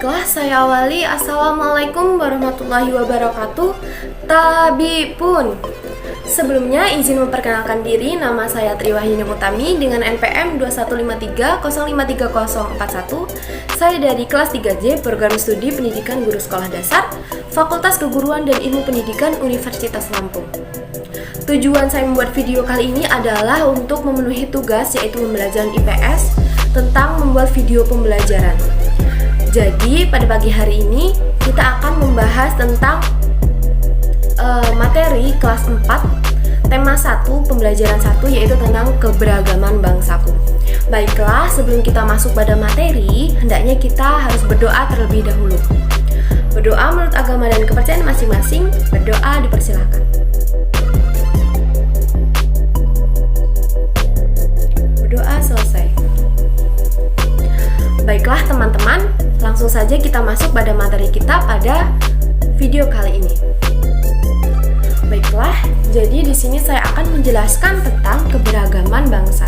Kelas saya awali. Assalamualaikum warahmatullahi wabarakatuh. Tabipun. Sebelumnya izin memperkenalkan diri, nama saya Triwahyuni Utami dengan NPM 2153053041. Saya dari kelas 3J Program Studi Pendidikan Guru Sekolah Dasar, Fakultas Keguruan dan Ilmu Pendidikan Universitas Lampung. Tujuan saya membuat video kali ini adalah untuk memenuhi tugas, yaitu pembelajaran IPS tentang membuat video pembelajaran. Jadi pada pagi hari ini kita akan membahas tentang materi kelas 4 tema 1 pembelajaran 1, yaitu tentang keberagaman bangsaku. Baiklah, sebelum kita masuk pada materi, hendaknya kita harus berdoa terlebih dahulu. Berdoa menurut agama dan kepercayaan masing-masing. Berdoa dipersilakan. Berdoa selesai. Baiklah teman-teman, langsung saja kita masuk pada materi kita pada video kali ini. Baiklah, jadi di sini saya akan menjelaskan tentang keberagaman bangsa.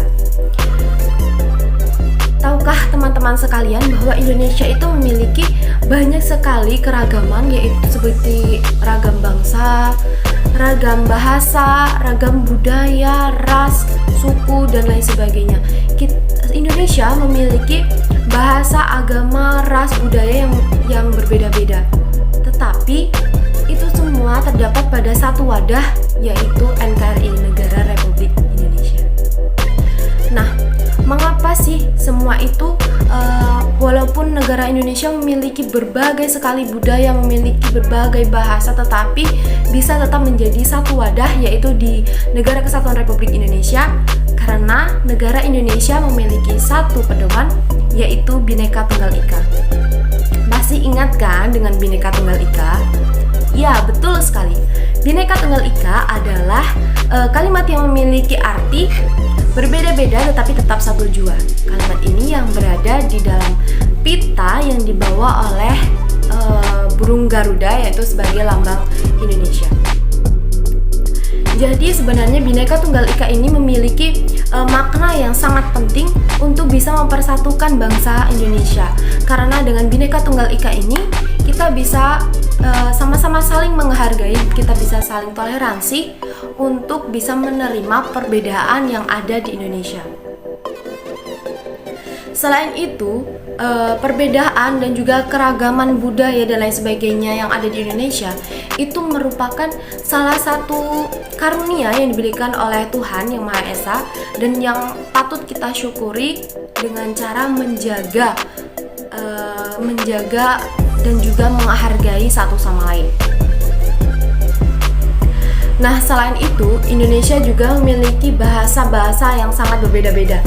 Tahukah teman-teman sekalian bahwa Indonesia itu memiliki banyak sekali keragaman, yaitu seperti ragam bangsa, ragam bahasa, ragam budaya, ras, suku, dan lain sebagainya. Indonesia memiliki bahasa, agama, ras, budaya yang berbeda-beda. Tetapi itu semua terdapat pada satu wadah, yaitu NKRI, Negara Republik Indonesia. Nah, mengapa sih semua itu walaupun negara Indonesia memiliki berbagai sekali budaya, memiliki berbagai bahasa, tetapi bisa tetap menjadi satu wadah, yaitu di Negara Kesatuan Republik Indonesia? Karena negara Indonesia memiliki satu pedoman, yaitu Bhinneka Tunggal Ika. Masih ingat kan dengan Bhinneka Tunggal Ika? Ya, betul sekali. Bhinneka Tunggal Ika adalah kalimat yang memiliki arti berbeda-beda tetapi tetap satu jua. Kalimat ini yang berada di dalam pita yang dibawa oleh burung Garuda, yaitu sebagai lambang Indonesia. Jadi sebenarnya Bhinneka Tunggal Ika ini memiliki makna yang sangat penting untuk bisa mempersatukan bangsa Indonesia. Karena dengan Bhinneka Tunggal Ika ini kita bisa sama-sama saling menghargai, kita bisa saling toleransi untuk bisa menerima perbedaan yang ada di Indonesia. Selain itu, perbedaan dan juga keragaman budaya dan lain sebagainya yang ada di Indonesia itu merupakan salah satu karunia yang diberikan oleh Tuhan Yang Maha Esa, dan yang patut kita syukuri dengan cara menjaga dan juga menghargai satu sama lain. Nah, selain itu, Indonesia juga memiliki bahasa-bahasa yang sangat berbeda-beda.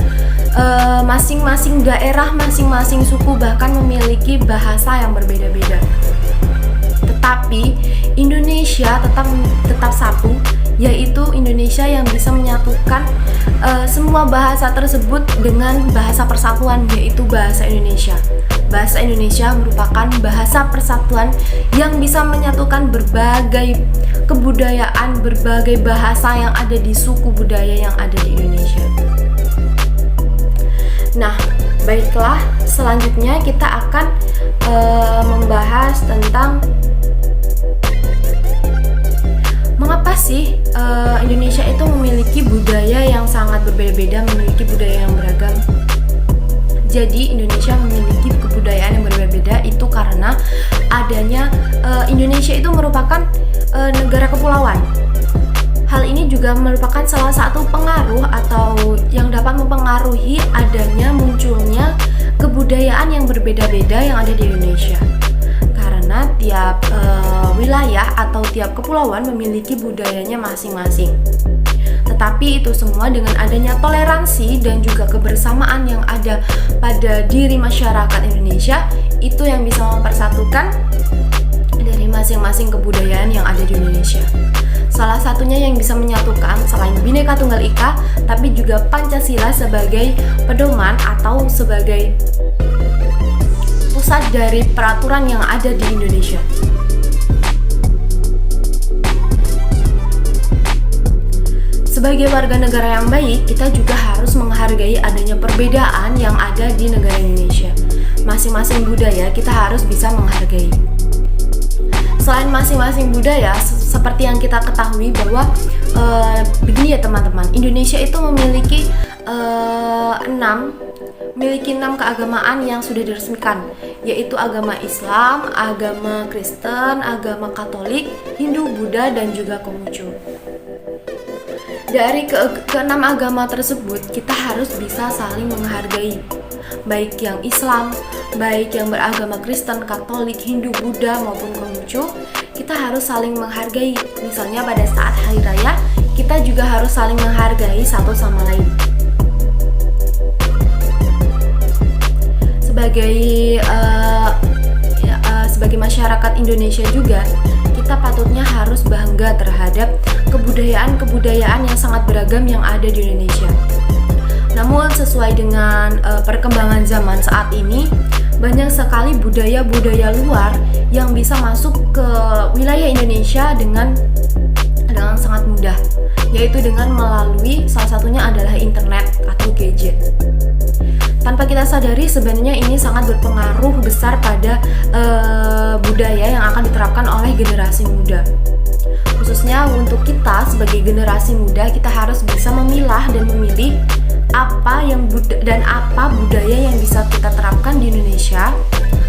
Masing-masing daerah, masing-masing suku bahkan memiliki bahasa yang berbeda-beda. Tetapi Indonesia tetap satu, yaitu Indonesia yang bisa menyatukan semua bahasa tersebut dengan bahasa persatuan, yaitu bahasa Indonesia. Bahasa Indonesia merupakan bahasa persatuan yang bisa menyatukan berbagai kebudayaan, berbagai bahasa yang ada di suku budaya yang ada di Indonesia. Nah, baiklah, selanjutnya kita akan membahas tentang mengapa sih Indonesia itu memiliki budaya yang sangat berbeda-beda, memiliki budaya yang beragam. Jadi Indonesia memiliki kebudayaan yang berbeda-beda itu karena adanya Indonesia itu merupakan negara kepulauan. Hal ini juga merupakan salah satu pengaruh atau yang dapat mempengaruhi adanya munculnya kebudayaan yang berbeda-beda yang ada di Indonesia. Karena tiap wilayah atau tiap kepulauan memiliki budayanya masing-masing. Tetapi itu semua dengan adanya toleransi dan juga kebersamaan yang ada pada diri masyarakat Indonesia, itu yang bisa mempersatukan dari masing-masing kebudayaan yang ada di Indonesia. Salah satunya yang bisa menyatukan selain Bhinneka Tunggal Ika, tapi juga Pancasila sebagai pedoman atau sebagai pusat dari peraturan yang ada di Indonesia. Sebagai warga negara yang baik, kita juga harus menghargai adanya perbedaan yang ada di negara Indonesia. masing-masing budaya kita harus bisa menghargai. Selain masing-masing budaya, seperti yang kita ketahui bahwa begini ya teman-teman, Indonesia itu memiliki 6 keagamaan yang sudah diresmikan, yaitu agama Islam, agama Kristen, agama Katolik, Hindu, Buddha, dan juga Konghucu. Dari keenam agama tersebut, kita harus bisa saling menghargai, baik yang Islam, baik yang beragama Kristen, Katolik, Hindu, Buddha, maupun Konghucu. Kita harus saling menghargai. Misalnya pada saat hari raya, kita juga harus saling menghargai satu sama lain. Sebagai masyarakat Indonesia juga, kita patutnya harus bangga terhadap kebudayaan yang sangat beragam yang ada di Indonesia. Namun sesuai dengan perkembangan zaman saat ini, banyak sekali budaya-budaya luar yang bisa masuk ke wilayah Indonesia dengan sangat mudah, yaitu dengan melalui salah satunya adalah internet atau gadget. Tanpa kita sadari, sebenarnya ini sangat berpengaruh besar pada budaya yang akan diterapkan oleh generasi muda. Khususnya untuk kita sebagai generasi muda, kita harus bisa memilah dan memilih apa budaya yang bisa kita terapkan di Indonesia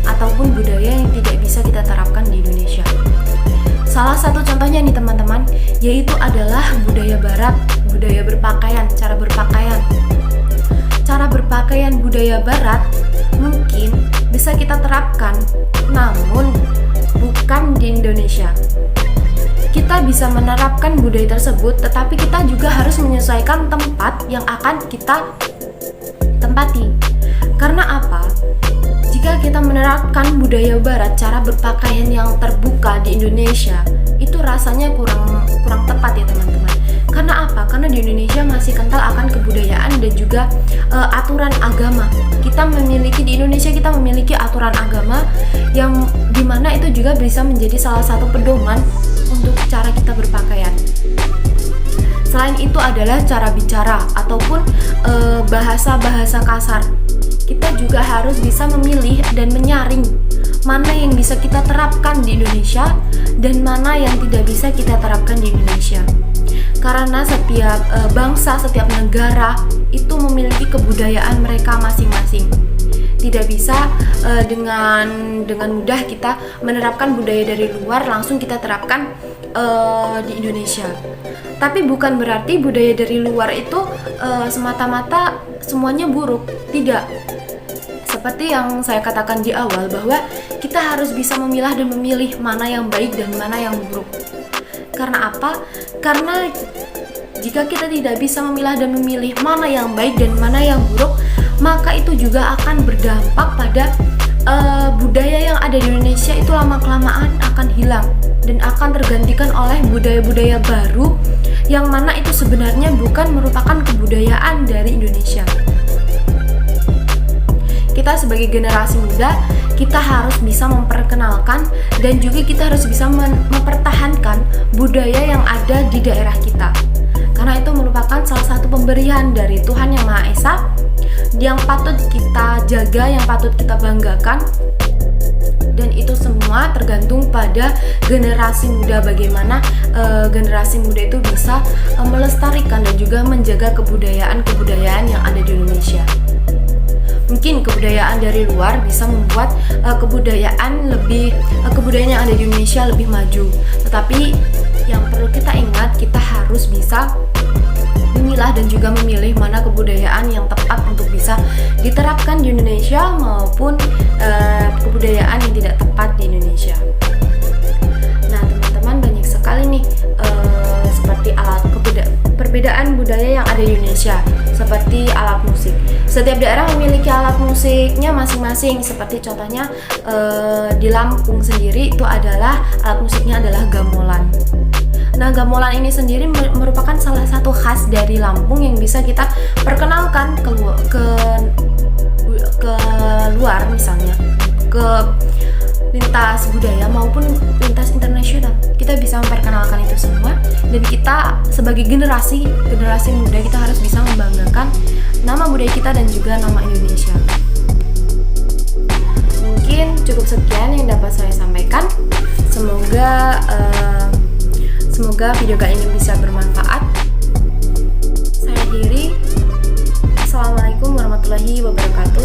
ataupun budaya yang tidak bisa kita terapkan di Indonesia. Salah satu contohnya nih teman-teman, yaitu adalah budaya barat, budaya berpakaian, cara berpakaian. Cara berpakaian budaya barat mungkin bisa kita terapkan, namun bukan di Indonesia. Kita bisa menerapkan budaya tersebut, tetapi kita juga harus menyesuaikan tempat yang akan kita tempati. Karena apa? Jika kita menerapkan budaya barat, cara berpakaian yang terbuka di Indonesia, itu rasanya kurang tepat ya teman-teman. Karena apa? Karena di Indonesia masih kental akan kebudayaan dan juga aturan agama. Di Indonesia kita memiliki aturan agama yang dimana itu juga bisa menjadi salah satu pedoman untuk cara kita berpakaian. Selain itu adalah cara bicara ataupun bahasa-bahasa kasar. Kita juga harus bisa memilih dan menyaring mana yang bisa kita terapkan di Indonesia dan mana yang tidak bisa kita terapkan di Indonesia. Karena setiap bangsa, setiap negara itu memiliki kebudayaan mereka masing-masing. Tidak bisa dengan mudah kita menerapkan budaya dari luar langsung kita terapkan di Indonesia. Tapi bukan berarti budaya dari luar itu semata-mata semuanya buruk. Tidak. Seperti yang saya katakan di awal bahwa kita harus bisa memilah dan memilih mana yang baik dan mana yang buruk. Karena apa? Karena jika kita tidak bisa memilah dan memilih mana yang baik dan mana yang buruk, maka itu juga akan berdampak pada budaya yang ada di Indonesia itu lama-kelamaan akan hilang dan akan tergantikan oleh budaya-budaya baru yang mana itu sebenarnya bukan merupakan kebudayaan dari Indonesia. Kita sebagai generasi muda, kita harus bisa memperkenalkan dan juga kita harus bisa mempertahankan budaya yang ada di daerah kita. Karena itu merupakan salah satu pemberian dari Tuhan Yang Maha Esa yang patut kita jaga, yang patut kita banggakan. Dan itu semua tergantung pada generasi muda, bagaimana generasi muda itu bisa melestarikan dan juga menjaga kebudayaan yang ada di Indonesia. Mungkin kebudayaan dari luar bisa membuat kebudayaan yang ada di Indonesia lebih maju. Tetapi yang perlu kita ingat, kita harus bisa memilah dan juga memilih mana kebudayaan yang tepat untuk bisa diterapkan di Indonesia maupun kebudayaan yang tidak tepat di Indonesia. Nah teman-teman, banyak sekali nih seperti perbedaan budaya yang ada di Indonesia, seperti alat musik. Setiap daerah memiliki alat musiknya masing-masing. Seperti contohnya di Lampung sendiri itu adalah alat musiknya adalah gamelan. Nah, gamelan ini sendiri merupakan salah satu khas dari Lampung yang bisa kita perkenalkan ke luar, misalnya ke lintas budaya maupun lintas internasional. Kita bisa memperkenalkan itu semua, dan kita sebagai generasi muda kita harus bisa membanggakan nama budaya kita dan juga nama Indonesia. mungkin cukup sekian yang dapat saya sampaikan. Semoga video kali ini bisa bermanfaat. Saya akhiri. Assalamualaikum warahmatullahi wabarakatuh.